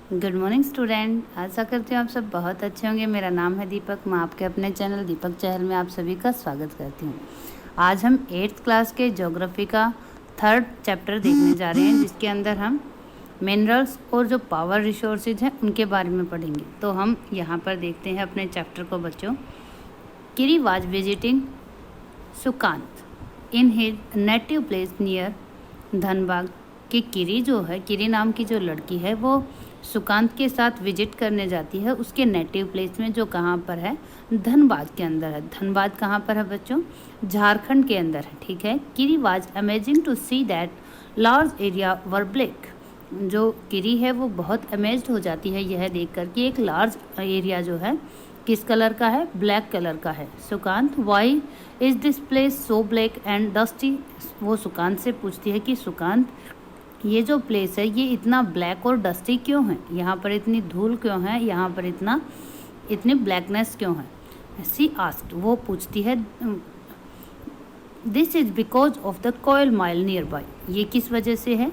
Good morning student. आशा करती हूँ आप सब बहुत अच्छे होंगे। मेरा नाम है दीपक। मैं आपके अपने चैनल दीपक चहल में आप सभी का स्वागत करती हूँ। आज हम 8th क्लास के ज्योग्राफी का 3rd चैप्टर देखने जा रहे हैं, जिसके अंदर हम मिनरल्स और जो पावर रिसोर्सेज हैं उनके बारे में पढ़ेंगे। तो हम यहाँ पर देखते हैं अपने चैप्टर को बच्चों। Kiri was visiting Sukant in his native place near Dhanbad. कि किरी जो है, किरी नाम की जो लड़की है वो सुकांत के साथ विजिट करने जाती है उसके नेटिव प्लेस में, जो कहाँ पर है, धनबाद के अंदर है। धनबाद कहाँ पर है बच्चों? झारखंड के अंदर है। ठीक है। Kiri was amazing to see that large area were black. जो किरी है वो बहुत अमेज्ड हो जाती है यह देख कर कि एक लार्ज एरिया जो है किस कलर का है? ब्लैक कलर का है। Sukant, why is this place so black and dusty. वो सुकांत से पूछती है कि सुकांत, ये जो प्लेस है ये इतना ब्लैक और डस्टी क्यों है? यहाँ पर इतनी धूल क्यों है? यहाँ पर इतनी ब्लैकनेस क्यों है? सी आस्क्ड, वो पूछती है। This is because of the coal mines near by. ये किस वजह से है?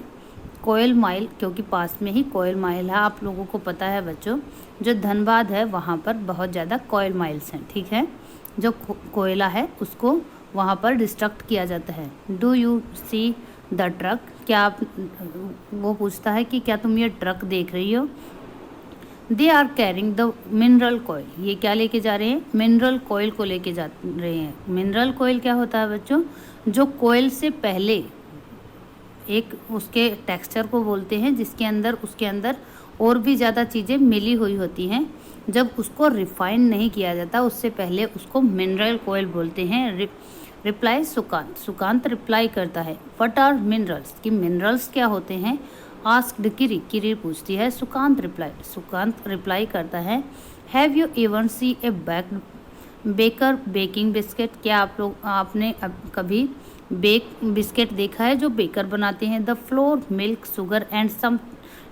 कोयल माइल, क्योंकि पास में ही कोयल माइल है। आप लोगों को पता है बच्चों, जो धनबाद है वहाँ पर बहुत ज़्यादा कोयल माइल्स हैं। ठीक है। जो कोयला है उसको वहाँ पर डिस्ट्रक्ट किया जाता है। Do you see the truck. क्या आप, वो पूछता है कि क्या तुम ये ट्रक देख रही हो? They are carrying the mineral coal. ये क्या लेके जा रहे हैं? मिनरल कोयल को लेके जा रहे हैं। मिनरल कोयल क्या होता है बच्चों? जो कोयल से पहले एक उसके टेक्सचर को बोलते हैं, जिसके अंदर उसके अंदर और भी ज़्यादा चीज़ें मिली हुई होती हैं। जब उसको रिफाइन नहीं किया जाता उससे पहले उसको मिनरल कोयल बोलते हैं। रिप्लाई सुकांत। सुकांत रिप्लाई करता है, व्हाट आर मिनरल्स। कि मिनरल्स क्या होते हैं? आस्क्ड किरी। किरी पूछती है। सुकांत रिप्लाई करता है, have you ever see A baker baking biscuit. क्या आपने कभी बेक बिस्किट देखा है जो बेकर बनाते हैं? The flour, milk, sugar and some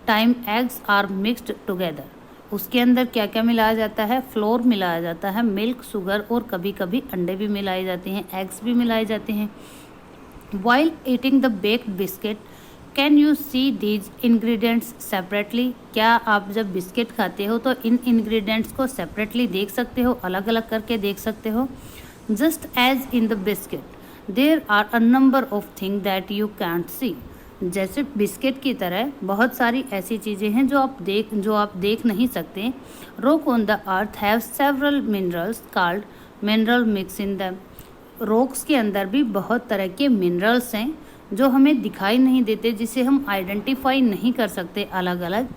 time eggs are mixed together. उसके अंदर क्या क्या मिलाया जाता है? फ्लोर मिलाया जाता है, मिल्क, शुगर और कभी कभी अंडे भी मिलाए जाते हैं, एग्स भी मिलाए जाते हैं। While eating the baked biscuit can you see these ingredients separately. क्या आप जब बिस्किट खाते हो तो इन इंग्रेडिएंट्स को सेपरेटली देख सकते हो, अलग अलग करके देख सकते हो? Just as in the biscuit there are a number of thing that you can't see. जैसे बिस्किट की तरह बहुत सारी ऐसी चीज़ें हैं जो आप देख नहीं सकते। Rock on the earth have several minerals called mineral mix in them. Rocks के अंदर भी बहुत तरह के मिनरल्स हैं जो हमें दिखाई नहीं देते, जिसे हम आइडेंटिफाई नहीं कर सकते अलग अलग।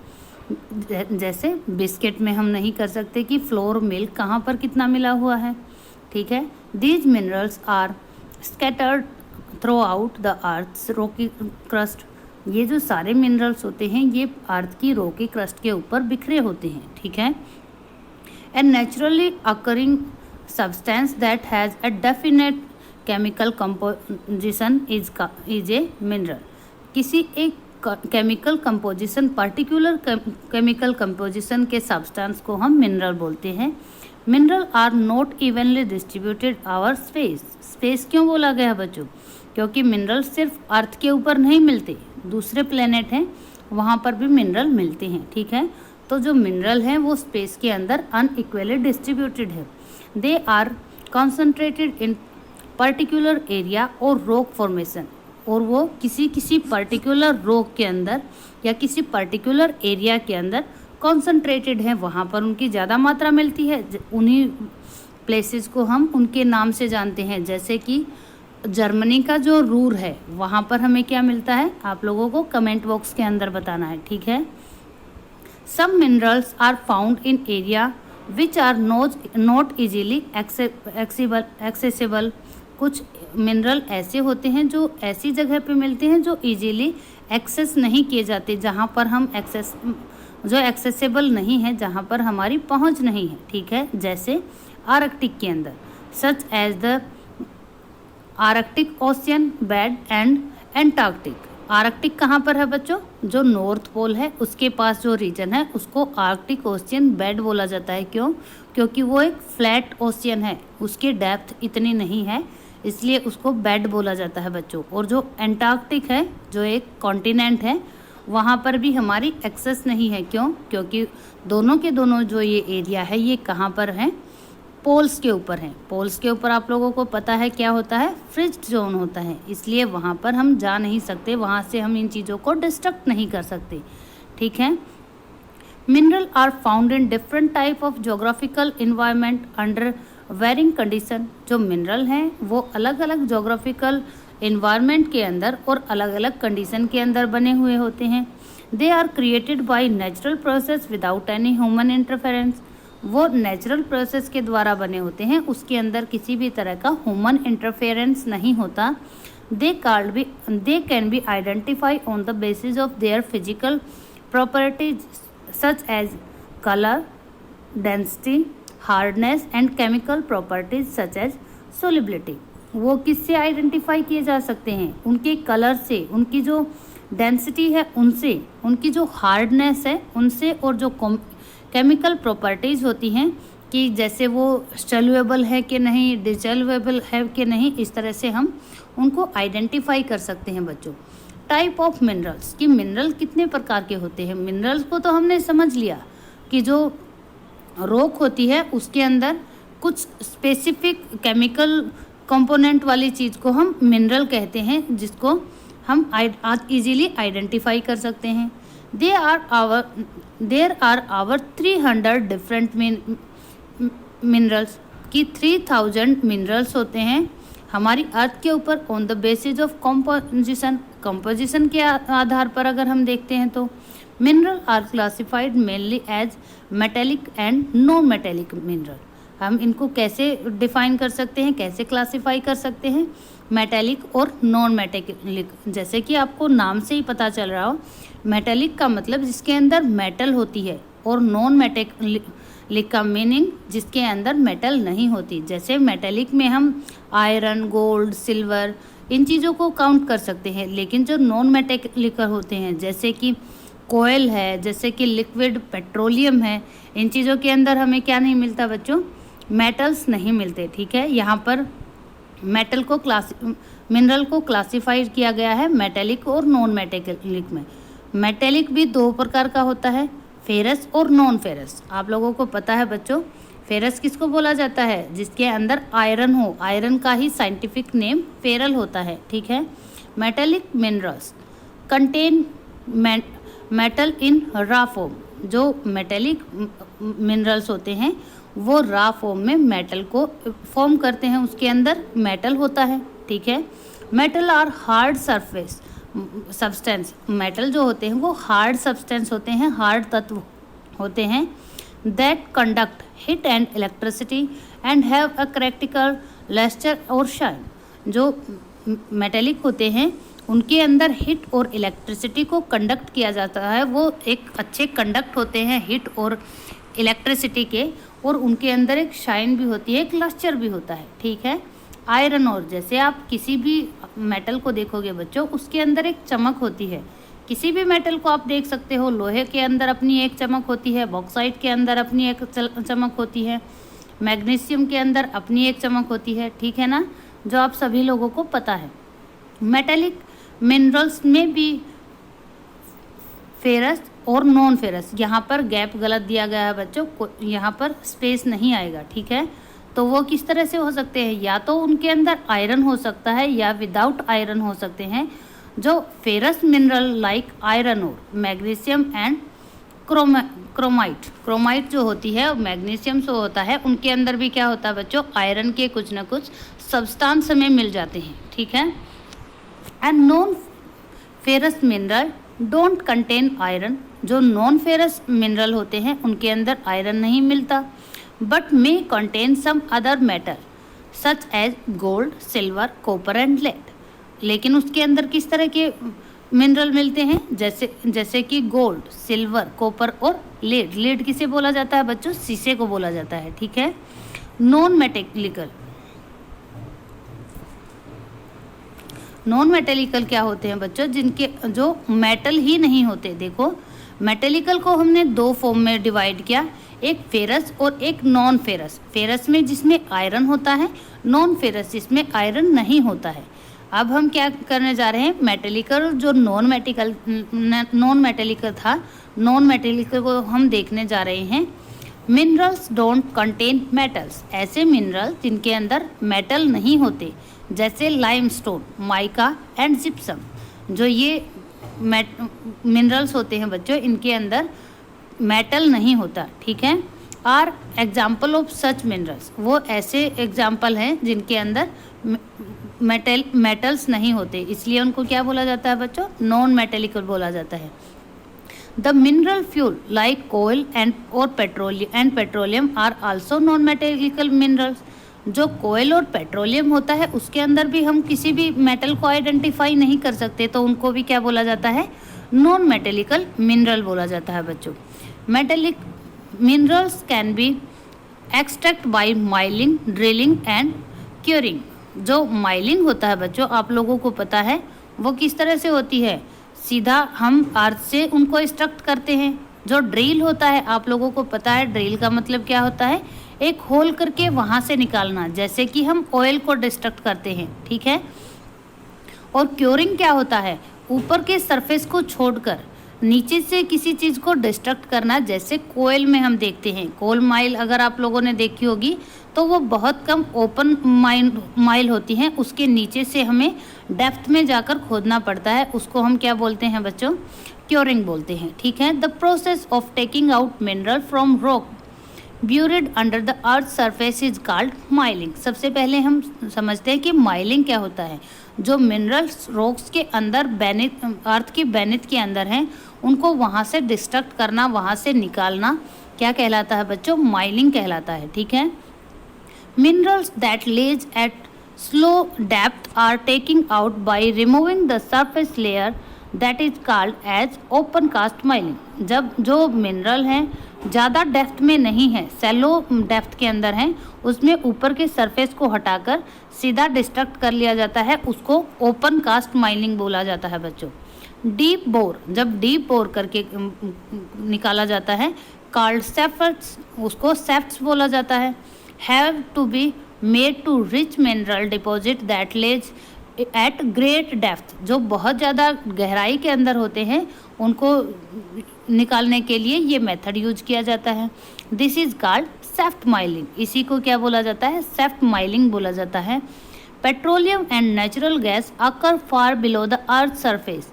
जैसे बिस्किट में हम नहीं कर सकते कि फ्लोर, मिल्क कहाँ पर कितना मिला हुआ है। ठीक है। These minerals are scattered throughout the earth's rocky crust. ये जो सारे मिनरल्स होते हैं ये अर्थ की रॉकी क्रस्ट के ऊपर बिखरे होते हैं। ठीक है। And naturally occurring substance that has a definite chemical composition is a mineral. किसी एक chemical composition, particular chemical composition के सब्सटेंस को हम मिनरल बोलते हैं। Mineral are not evenly distributed over space. Space क्यों बोला गया बच्चों? क्योंकि मिनरल सिर्फ अर्थ के ऊपर नहीं मिलते, दूसरे प्लेनेट हैं वहाँ पर भी मिनरल मिलते हैं। ठीक है। तो जो मिनरल हैं वो स्पेस के अंदर अनइक्वली डिस्ट्रीब्यूटेड है। They are concentrated in particular area और रॉक फॉर्मेशन। और वो किसी पर्टिकुलर रॉक के अंदर या किसी पर्टिकुलर एरिया के अंदर कॉन्सेंट्रेटेड है, वहाँ पर उनकी ज़्यादा मात्रा मिलती है। उन्हीं प्लेसेस को हम उनके नाम से जानते हैं। जैसे कि जर्मनी का जो रूर है वहाँ पर हमें क्या मिलता है? आप लोगों को कमेंट बॉक्स के अंदर बताना है। ठीक है। Some minerals are found in area which are not easily accessible. कुछ मिनरल ऐसे होते हैं जो ऐसी जगह पे मिलते हैं जो इजीली एक्सेस नहीं किए जाते, जहाँ पर हम एक्सेसिबल नहीं है, जहाँ पर हमारी पहुँच नहीं है। ठीक है। जैसे आर्कटिक के अंदर, such as the Arctic ocean bed and Antarctic. Arctic कहाँ पर है बच्चों? जो नॉर्थ पोल है उसके पास जो रीजन है उसको आर्कटिक ओशियन बेड बोला जाता है। क्यों? क्योंकि वो एक फ्लैट ओशियन है, उसकी डेप्थ इतनी नहीं है, इसलिए उसको बेड बोला जाता है बच्चों। और जो एंटार्क्टिक है, जो एक कॉन्टिनेंट है, वहाँ पर भी हमारी एक्सेस नहीं है। क्यों? क्योंकि दोनों के दोनों जो ये एरिया है ये कहाँ पर हैं? पोल्स के ऊपर हैं। पोल्स के ऊपर आप लोगों को पता है क्या होता है? फ्रिज जोन होता है, इसलिए वहाँ पर हम जा नहीं सकते, वहाँ से हम इन चीज़ों को डिस्ट्रक्ट नहीं कर सकते। ठीक है। Mineral are found in different type of geographical environment under varying condition. जो मिनरल हैं वो अलग अलग जोग्राफिकल इन्वायरमेंट के अंदर और अलग अलग कंडीशन के अंदर बने हुए होते हैं। They are created by natural process without any human interference. वो नेचुरल प्रोसेस के द्वारा बने होते हैं, उसके अंदर किसी भी तरह का ह्यूमन इंटरफेरेंस नहीं होता। They can be identify on the basis of their physical properties such as colour, density, hardness and chemical properties such as solubility. वो किससे आइडेंटिफाई किए जा सकते हैं? उनके कलर से, उनकी जो डेंसिटी है उनसे, उनकी जो हार्डनेस है उनसे, और जो केमिकल प्रॉपर्टीज़ होती हैं कि जैसे वो सॉल्युएबल है कि नहीं, डिसॉल्वेबल है कि नहीं, इस तरह से हम उनको आइडेंटिफाई कर सकते हैं बच्चों। टाइप ऑफ मिनरल्स, कि मिनरल कितने प्रकार के होते हैं। मिनरल्स को तो हमने समझ लिया कि जो रॉक होती है उसके अंदर कुछ स्पेसिफिक केमिकल कंपोनेंट वाली चीज़ को हम मिनरल कहते हैं, जिसको हम इजीली आइडेंटिफाई कर सकते हैं। There are over 300 different minerals, कि 3000 मिनरल्स होते हैं हमारी अर्थ के ऊपर on the basis of composition के आधार पर अगर हम देखते हैं तो mineral are classified mainly as metallic and non metallic mineral. हम इनको कैसे डिफाइन कर सकते हैं, कैसे क्लासिफाई कर सकते हैं? मेटेलिक और नॉन मेटेलिक। जैसे कि आपको नाम से ही पता चल रहा हो, मेटेलिक का मतलब जिसके अंदर मेटल होती है, और नॉन मेटेलिक का मीनिंग जिसके अंदर मेटल नहीं होती। जैसे मेटेलिक में हम आयरन, गोल्ड, सिल्वर इन चीज़ों को काउंट कर सकते हैं, लेकिन जो नॉन मेटेलिक होते हैं जैसे कि कोयल है, जैसे कि लिक्विड पेट्रोलियम है, इन चीज़ों के अंदर हमें क्या नहीं मिलता बच्चों? मेटल्स नहीं मिलते। ठीक है। यहाँ पर मिनरल को क्लासिफाई किया गया है मेटेलिक और नॉन मेटेलिक में। मेटेलिक भी दो प्रकार का होता है, फेरस और नॉन फेरस। आप लोगों को पता है बच्चों, फेरस किसको बोला जाता है? जिसके अंदर आयरन हो, आयरन का ही साइंटिफिक नेम फेरल होता है। ठीक है। मेटेलिक मिनरल्स कंटेन मेटल इन रा फॉर्म। जो मेटेलिक मिनरल्स होते हैं वो रा फॉर्म में मेटल को फॉर्म करते हैं, उसके अंदर मेटल होता है। ठीक है। Metal are hard surface substance. Metal जो होते हैं वो हार्ड सब्सटेंस होते हैं, हार्ड तत्व होते हैं। That conduct heat and electricity and have a करैक्टिकल लस्टर और शाइन। जो मेटेलिक होते हैं उनके अंदर हीट और इलेक्ट्रिसिटी को कंडक्ट किया जाता है, वो एक अच्छे कंडक्ट होते हैं हीट और इलेक्ट्रिसिटी के, और उनके अंदर एक शाइन भी होती है, एक लस्टर भी होता है। ठीक है। आयरन और, जैसे आप किसी भी मेटल को देखोगे बच्चों, उसके अंदर एक चमक होती है। किसी भी मेटल को आप देख सकते हो, लोहे के अंदर अपनी एक चमक होती है, बॉक्साइट के अंदर अपनी एक चमक होती है, मैग्नीशियम के अंदर अपनी एक चमक होती है। ठीक है ना, जो आप सभी लोगों को पता है। मेटेलिक मिनरल्स में भी फेरस और नॉन फेरस, यहाँ पर गैप गलत दिया गया है बच्चों, यहाँ पर स्पेस नहीं आएगा। ठीक है। तो वो किस तरह से हो सकते हैं? या तो उनके अंदर आयरन हो सकता है या विदाउट आयरन हो सकते हैं। जो फेरस मिनरल लाइक आयरन और मैग्नीशियम एंड क्रोमाइट जो होती है, मैग्नीशियम जो होता है, उनके अंदर भी क्या होता है बच्चों? आयरन के कुछ ना कुछ सब्सटेंस हमें मिल जाते हैं। ठीक है। And non ferrous mineral don't contain iron. जो नॉन फेरस मिनरल होते हैं उनके अंदर आयरन नहीं मिलता, but may contain some other metal such as gold, silver, copper and lead. लेकिन उसके अंदर किस तरह के मिनरल मिलते हैं? जैसे कि गोल्ड, सिल्वर, कॉपर और लेड। लेड किसे बोला जाता है बच्चों? शीशे को बोला जाता है। ठीक है। नॉन मेटेलिकल क्या होते हैं बच्चों? जिनके जो मेटल ही नहीं होते। देखो, मेटेलिकल को हमने दो फॉर्म में डिवाइड किया, एक फेरस और एक नॉन फेरस। फेरस में जिसमें आयरन होता है, नॉन फेरस जिसमें आयरन नहीं होता है। अब हम क्या करने जा रहे हैं, मेटेलिक और जो नॉन मेटेलिक था, नॉन मेटेलिक को हम देखने जा रहे हैं। मिनरल्स डोंट कंटेन मेटल्स, ऐसे मिनरल जिनके अंदर मेटल नहीं होते, जैसे लाइमस्टोन, माइका एंड जिप्सम। जो ये मिनरल्स होते हैं बच्चों, इनके अंदर मेटल नहीं होता, ठीक है। Are example of such minerals, वो ऐसे एग्जाम्पल हैं जिनके अंदर मेटल्स नहीं होते, इसलिए उनको क्या बोला जाता है बच्चों, नॉन मेटेलिक बोला जाता है। The mineral fuel like coal and petroleum are also non metallic minerals. जो कोयल और पेट्रोलियम होता है उसके अंदर भी हम किसी भी मेटल को आइडेंटिफाई नहीं कर सकते, तो उनको भी क्या बोला जाता है, नॉन मेटेलिकल मिनरल बोला जाता है बच्चों। Metallic minerals can be extract by mining, drilling and quarrying. जो माइलिंग होता है बच्चों, आप लोगों को पता है वो किस तरह से होती है, सीधा हम अर्थ से उनको एक्सट्रैक्ट करते हैं। जो ड्रिल होता है, आप लोगों को पता है ड्रिल का मतलब क्या होता है, एक होल करके वहाँ से निकालना, जैसे कि हम ऑयल को डिस्ट्रक्ट करते हैं, ठीक है। और क्योरिंग क्या होता है, ऊपर के सरफेस को छोड़कर नीचे से किसी चीज़ को डिस्ट्रक्ट करना, जैसे कोयल में हम देखते हैं। कोल माइल अगर आप लोगों ने देखी होगी तो वो बहुत कम ओपन माइल होती हैं, उसके नीचे से हमें डेप्थ में जाकर खोदना पड़ता है, उसको हम क्या बोलते हैं बच्चों, क्योरिंग बोलते हैं, ठीक है। The process of taking out mineral from rock buried under the earth surface is called milling. सबसे पहले हम समझते हैं कि माइलिंग क्या होता है। जो मिनरल्स रॉक्स के अंदर अर्थ की बेनिथ के अंदर हैं, उनको वहाँ से डिस्ट्रक्ट करना, वहाँ से निकालना क्या कहलाता है बच्चों, माइलिंग कहलाता है, ठीक है। Minerals that lies at shallow depth are taking out by removing the surface layer that is called as open cast mining. जब जो मिनरल हैं ज़्यादा डेप्थ में नहीं है, सेलो डेप्थ के अंदर हैं, उसमें ऊपर के सरफेस को हटाकर सीधा डिस्ट्रक्ट कर लिया जाता है, उसको ओपन कास्ट माइनिंग बोला जाता है बच्चों। डीप बोर, जब डीप बोर करके निकाला जाता है, कॉल्ड सेफ्ट्स, उसको सेफ्ट्स बोला जाता है। Have to be made to reach mineral deposit that lies at great depth. जो बहुत ज़्यादा गहराई के अंदर होते हैं, उनको निकालने के लिए ये मेथड यूज किया जाता है। दिस इज कॉल्ड सेफ्ट माइलिंग, इसी को क्या बोला जाता है, सेफ्ट माइलिंग बोला जाता है। Petroleum and natural gas occur far below the earth surface.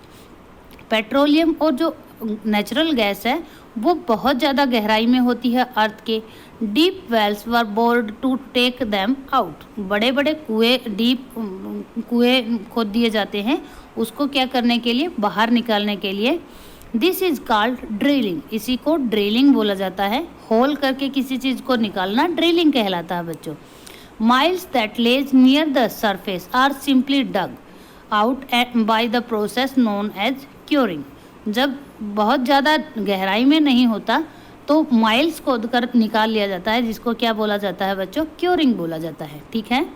Petroleum और जो नेचुरल गैस है वो बहुत ज़्यादा गहराई में होती है अर्थ के। Deep wells were bored to take them out. बड़े बड़े कुएं खोद दिए जाते हैं, उसको क्या करने के लिए, बाहर निकालने के लिए। दिस इज कॉल्ड ड्रिलिंग, इसी को ड्रिलिंग बोला जाता है। होल करके किसी चीज़ को निकालना ड्रिलिंग कहलाता है बच्चों। Mines that lie near the surface are simply dug out by the process known as quarrying. जब बहुत ज़्यादा गहराई में नहीं होता तो माइल्स खोद कर निकाल लिया जाता है, जिसको क्या बोला जाता है बच्चों, क्योरिंग बोला जाता है, ठीक है।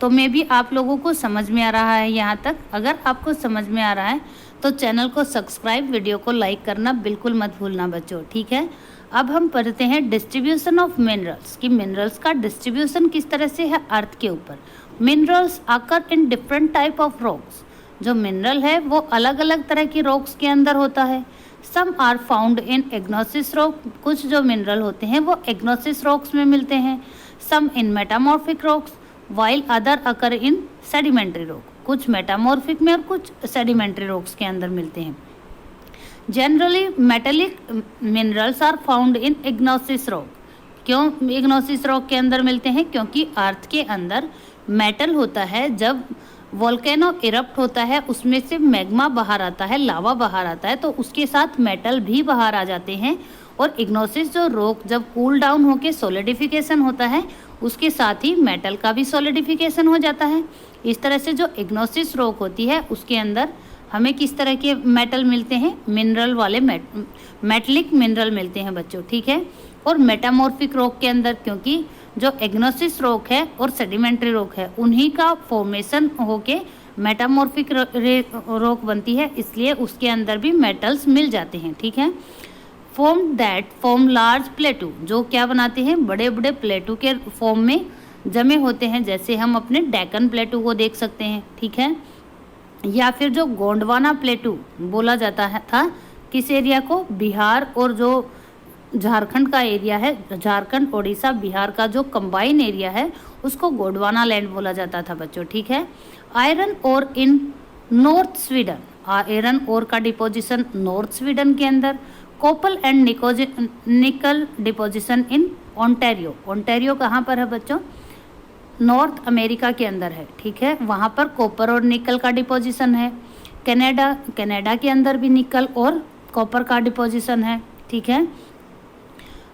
तो मे भी आप लोगों को समझ में आ रहा है यहाँ तक। अगर आपको समझ में आ रहा है तो चैनल को सब्सक्राइब, वीडियो को लाइक करना बिल्कुल मत भूलना बच्चों, ठीक है। अब हम पढ़ते हैं डिस्ट्रीब्यूशन ऑफ मिनरल्स, कि मिनरल्स का डिस्ट्रीब्यूशन किस तरह से है अर्थ के ऊपर। मिनरल्स आकर इन डिफरेंट टाइप ऑफ रॉक्स। जो मिनरल है वो अलग अलग तरह की रॉक्स के अंदर होता है। Some are found in igneous rock, कुछ जो मिनरल होते हैं वो इग्नेशियस रॉक्स में मिलते हैं। Some in metamorphic rocks while other occur in sedimentary rock, कुछ मेटामॉर्फिक में और कुछ सेडिमेंट्री रॉक्स के अंदर मिलते हैं। Generally metallic minerals are found in igneous rock. क्यों इग्नेशियस रॉक के अंदर मिलते हैं, क्योंकि अर्थ के अंदर मेटल होता है। जब वोल्केनो इरप्ट होता है, उसमें से मैग्मा बाहर आता है, लावा बाहर आता है, तो उसके साथ मेटल भी बाहर आ जाते हैं। और इग्नेशियस जो रॉक जब कूल डाउन होकर सॉलिडिफिकेशन होता है, उसके साथ ही मेटल का भी सॉलिडिफिकेशन हो जाता है। इस तरह से जो इग्नेशियस रॉक होती है उसके अंदर हमें किस तरह के मेटल मिलते हैं, मिनरल वाले मेटलिक मिनरल मिलते हैं बच्चों, ठीक है। और मेटामॉर्फिक रॉक के अंदर, क्योंकि जो इग्नेशियस रॉक है और सेडिमेंट्री रॉक है, उन्हीं का फॉर्मेशन होके मेटामॉर्फिक रॉक बनती है, इसलिए उसके अंदर भी मेटल्स मिल जाते हैं, ठीक है। फॉर्म लार्ज प्लेटू, जो क्या बनाते हैं, बड़े बड़े प्लेटू के फॉर्म में जमे होते हैं, जैसे हम अपने डेक्कन प्लेटू को देख सकते हैं, ठीक है। या फिर जो गोंडवाना प्लेटू बोला जाता है था किस एरिया को, बिहार और जो झारखंड का एरिया है, झारखंड उड़ीसा बिहार का जो कंबाइन एरिया है उसको गोंडवाना लैंड बोला जाता था बच्चों, ठीक है। आयरन और इन नॉर्थ स्वीडन, आयरन और का डिपोजिशन नॉर्थ स्वीडन के अंदर। कॉपर एंड निकल डिपोजिशन इन ओंटारियो, ओंटारियो कहाँ पर है बच्चों, नॉर्थ अमेरिका के अंदर है, ठीक है। वहाँ पर कॉपर और निकल का डिपोजिशन है। कनाडा, कनाडा के अंदर भी निकल और कॉपर का डिपोजिशन है, ठीक है।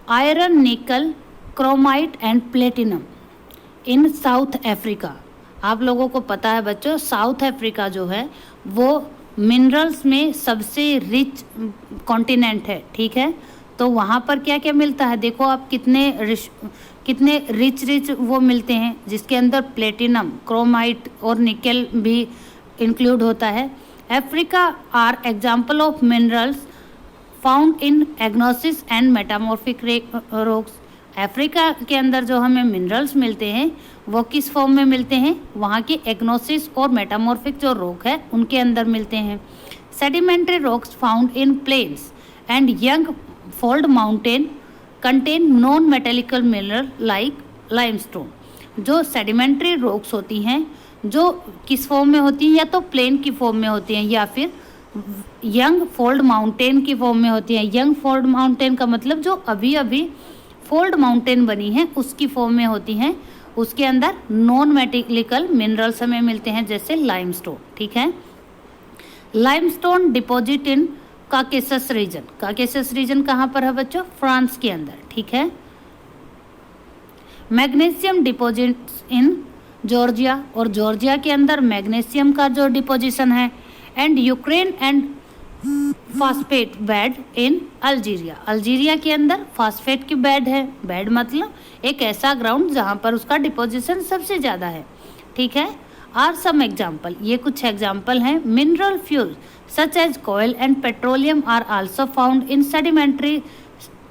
आयरन, निकल, chromite and platinum in south Africa. आप लोगों को पता है बच्चों, साउथ अफ्रीका जो है वो मिनरल्स में सबसे रिच कॉन्टिनेंट है, ठीक है। तो वहाँ पर क्या क्या मिलता है, देखो आप कितने रिच वो मिलते हैं, जिसके अंदर प्लेटिनम, क्रोमाइट और निकल भी इंक्लूड होता है। Africa are example of minerals found in igneous and metamorphic rocks. Africa के अंदर जो हमें मिनरल्स मिलते हैं वो किस फॉर्म में मिलते हैं, वहाँ के एग्नोसिस और मेटामॉर्फिक जो रॉक है उनके अंदर मिलते हैं। Sedimentary rocks found in plains and young fold mountain contain non metallic mineral like limestone. जो सेडिमेंट्री रॉक्स होती हैं जो किस फॉर्म में होती हैं, या तो प्लेन की फॉर्म में होती हैं या फिर यंग फोल्ड माउंटेन की फॉर्म में होती हैं। यंग फोल्ड माउंटेन का मतलब जो अभी अभी फोल्ड माउंटेन बनी है उसकी फॉर्म में होती हैं। उसके अंदर नॉन मेटेलिकल मिनरल्स हमें मिलते हैं, जैसे लाइमस्टोन, ठीक है। Limestone deposit in Caucasus region, Caucasus region कहाँ पर है बच्चों, फ्रांस के अंदर, ठीक है। मैग्नीशियम डिपॉजिट्स इन जॉर्जिया, और जॉर्जिया के अंदर मैग्नीशियम का जो डिपोजिशन है। And Ukraine and phosphate bed in Algeria, Algeria के अंदर फास्फेट की बेड है। बेड मतलब एक ऐसा ग्राउंड जहाँ पर उसका डिपोजिशन सबसे ज़्यादा है, ठीक है। आर सम एग्जाम्पल, ये कुछ एग्जाम्पल हैं। Mineral fuel such as coal and petroleum are also found in sedimentary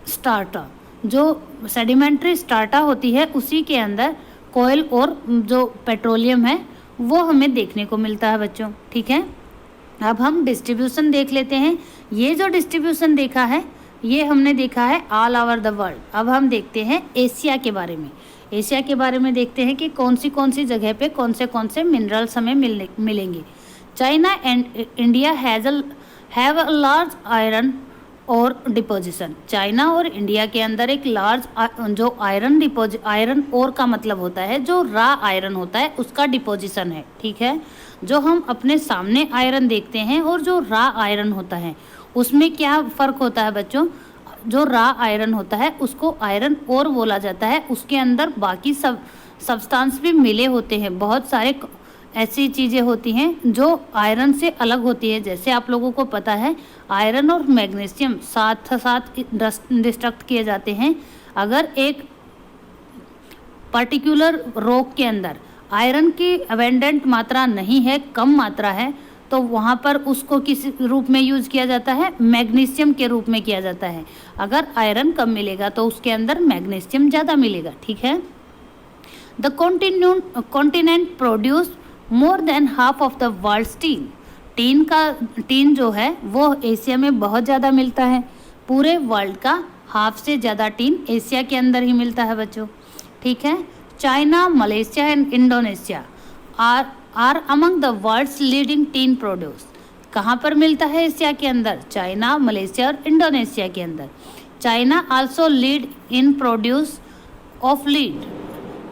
strata, जो सेडिमेंट्री स्टार्टा होती है उसी के अंदर कोयल और जो पेट्रोलियम है वो हमें देखने को मिलता है बच्चों, ठीक है। अब हम डिस्ट्रीब्यूशन देख लेते हैं। ये जो डिस्ट्रीब्यूशन देखा है ये हमने देखा है ऑल ओवर द वर्ल्ड। अब हम देखते हैं एशिया के बारे में। एशिया के बारे में देखते हैं कि कौन सी जगह पे कौन से मिनरल्स हमें मिलेंगे। China and India have a large iron और डिपोजिशन। चाइना और इंडिया के अंदर एक लार्ज जो आयरन और का मतलब होता है जो रा आयरन होता है उसका डिपोजिशन है, ठीक है। जो हम अपने सामने आयरन देखते हैं और जो रा आयरन होता है उसमें क्या फ़र्क होता है बच्चों, जो रा आयरन होता है उसको आयरन और बोला जाता है। उसके अंदर बाकी सब सब्सटेंस भी मिले होते हैं, बहुत सारे ऐसी चीज़ें होती हैं जो आयरन से अलग होती है। जैसे आप लोगों को पता है आयरन और मैग्नीशियम साथ साथ डिस्ट्रक्ट किए जाते हैं। अगर एक पर्टिकुलर रॉक के अंदर आयरन की अबेंडेंट मात्रा नहीं है, कम मात्रा है, तो वहाँ पर उसको किस रूप में यूज़ किया जाता है, मैग्नीशियम के रूप में किया जाता है। अगर आयरन कम मिलेगा तो उसके अंदर मैग्नीशियम ज़्यादा मिलेगा, ठीक है। The continent produce more than half of the world's tin. Tin जो है वो एशिया में बहुत ज़्यादा मिलता है। पूरे वर्ल्ड का हाफ से ज़्यादा टीन एशिया के अंदर ही मिलता है बच्चों, ठीक है। China, Malaysia and Indonesia are among the world's leading tin produce. कहाँ पर मिलता है एशिया के अंदर, चाइना, मलेशिया और इंडोनेशिया के अंदर। China also lead in produce of lead,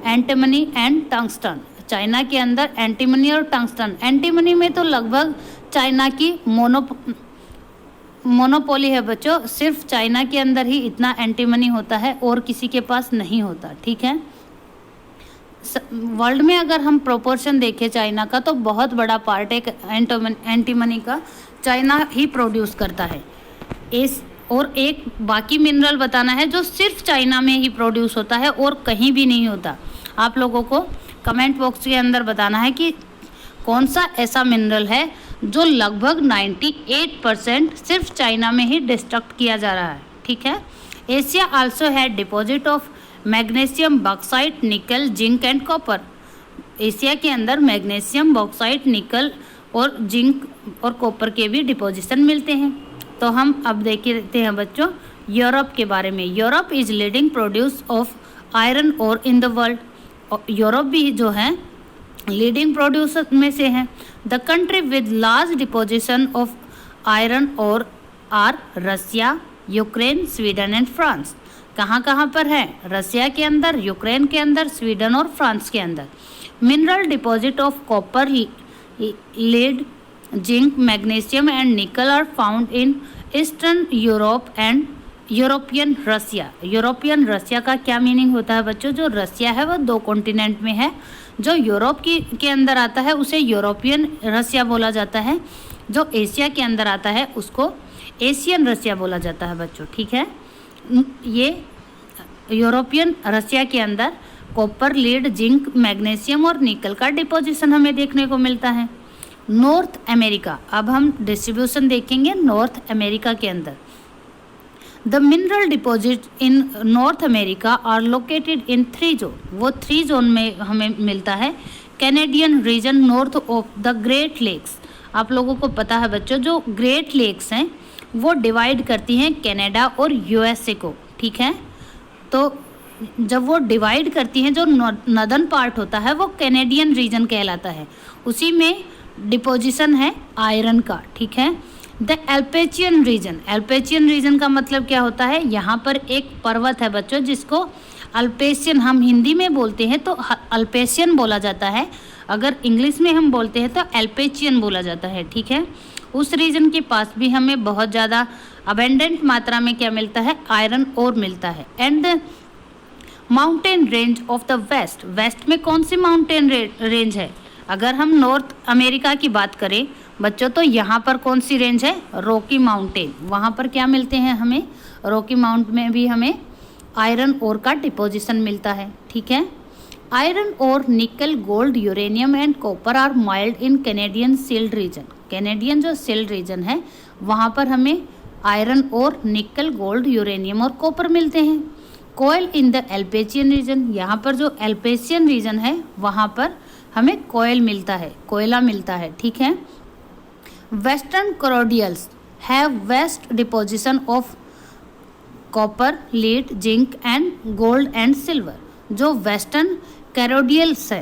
antimony and tungsten. China के अंदर एंटीमनी और टंगस्टन, एंटीमनी में तो लगभग चाइना की मोनोपोली है बच्चों, सिर्फ चाइना के अंदर ही इतना एंटीमनी होता है और किसी के पास नहीं होता, ठीक है। वर्ल्ड में अगर हम प्रोपोर्शन देखें चाइना का तो बहुत बड़ा पार्ट एक एंटीमनी का चाइना ही प्रोड्यूस करता है। और एक बाकी मिनरल बताना है जो सिर्फ चाइना में ही प्रोड्यूस होता है और कहीं भी नहीं होता। आप लोगों को कमेंट बॉक्स के अंदर बताना है कि कौन सा ऐसा मिनरल है जो लगभग 98% सिर्फ चाइना में ही डिस्ट्रक्ट किया जा रहा है, ठीक है। Asia also had deposit of magnesium, bauxite, निकल, जिंक एंड कॉपर। एशिया के अंदर मैग्नीशियम, बॉक्साइट, निकल और जिंक और कॉपर के भी डिपोजिशन मिलते हैं। तो हम अब देखते हैं बच्चों यूरोप के बारे में। Europe is leading produce of iron ore in the world. Europe भी जो है लीडिंग प्रोड्यूसर में से है। The country with large deposition of iron ore are Russia, Ukraine, Sweden and France. कहाँ कहाँ पर है? रसिया के अंदर, यूक्रेन के अंदर, स्वीडन और फ्रांस के अंदर। Mineral deposit of copper, lead, zinc, magnesium and nickel are found in eastern Europe and European Russia. European Russia का क्या मीनिंग होता है बच्चों? जो रसिया है वो 2 कॉन्टिनेंट में है। जो यूरोप के अंदर आता है उसे यूरोपियन रसिया बोला जाता है। जो एशिया के अंदर आता है उसको एशियन रसिया बोला जाता है बच्चों, ठीक है। ये यूरोपियन रसिया के अंदर कॉपर, लीड, जिंक, मैग्नीशियम और निकल का डिपोजिशन हमें देखने को मिलता है। नॉर्थ अमेरिका, अब हम डिस्ट्रीब्यूशन देखेंगे नॉर्थ अमेरिका के अंदर। The mineral deposit in North America are located in 3 zone. वो 3 जोन में हमें मिलता है। Canadian region north of the Great Lakes. आप लोगों को पता है बच्चों जो ग्रेट लेक्स हैं वो डिवाइड करती हैं कनाडा और यूएसए को, ठीक है। तो जब वो डिवाइड करती हैं जो नॉर्दर्न पार्ट होता है वो कैनेडियन रीजन कहलाता है। उसी में डिपोजिशन है आयरन का, ठीक है। द एल्पेचियन रीजन, एल्पेचियन रीजन का मतलब क्या होता है? यहाँ पर एक पर्वत है बच्चों जिसको अल्पेशियन हम हिंदी में बोलते हैं तो अल्पेशियन बोला जाता है। अगर इंग्लिश में हम बोलते हैं तो एल्पेचियन बोला जाता है, ठीक है। उस रीजन के पास भी हमें बहुत ज़्यादा अबेंडेंट मात्रा में क्या मिलता है? आयरन ओर मिलता है। And the mountain range of the west, west में कौन सी माउंटेन रेंज है? अगर हम नॉर्थ अमेरिका की बात करें बच्चों तो यहाँ पर कौन सी रेंज है? Rocky mountain. वहाँ पर क्या मिलते हैं हमें? रॉकी माउंट में भी हमें आयरन ओर का डिपोजिशन मिलता है, ठीक है। Iron ore, nickel, gold, uranium and copper are mined in Canadian shield region. Canadian जो सील्ड रीजन है वहाँ पर हमें iron ore, nickel, gold, uranium और कॉपर मिलते हैं। कोयल इन द एल्पेचियन रीजन, यहाँ पर जो एल्पेशियन रीजन है वहाँ पर हमें कोयल मिलता है, कोयला मिलता है, ठीक है। Western cordilleras have vast deposition of copper, lead, zinc and gold and silver. जो वेस्टर्न कैरोडियल्स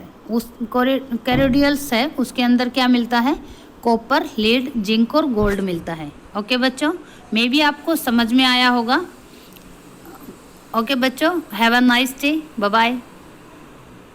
है उसके अंदर क्या मिलता है? कॉपर, लीड, जिंक और गोल्ड मिलता है। ओके बच्चों, मे भी आपको समझ में आया होगा। ओके बच्चों, have a nice day, bye bye.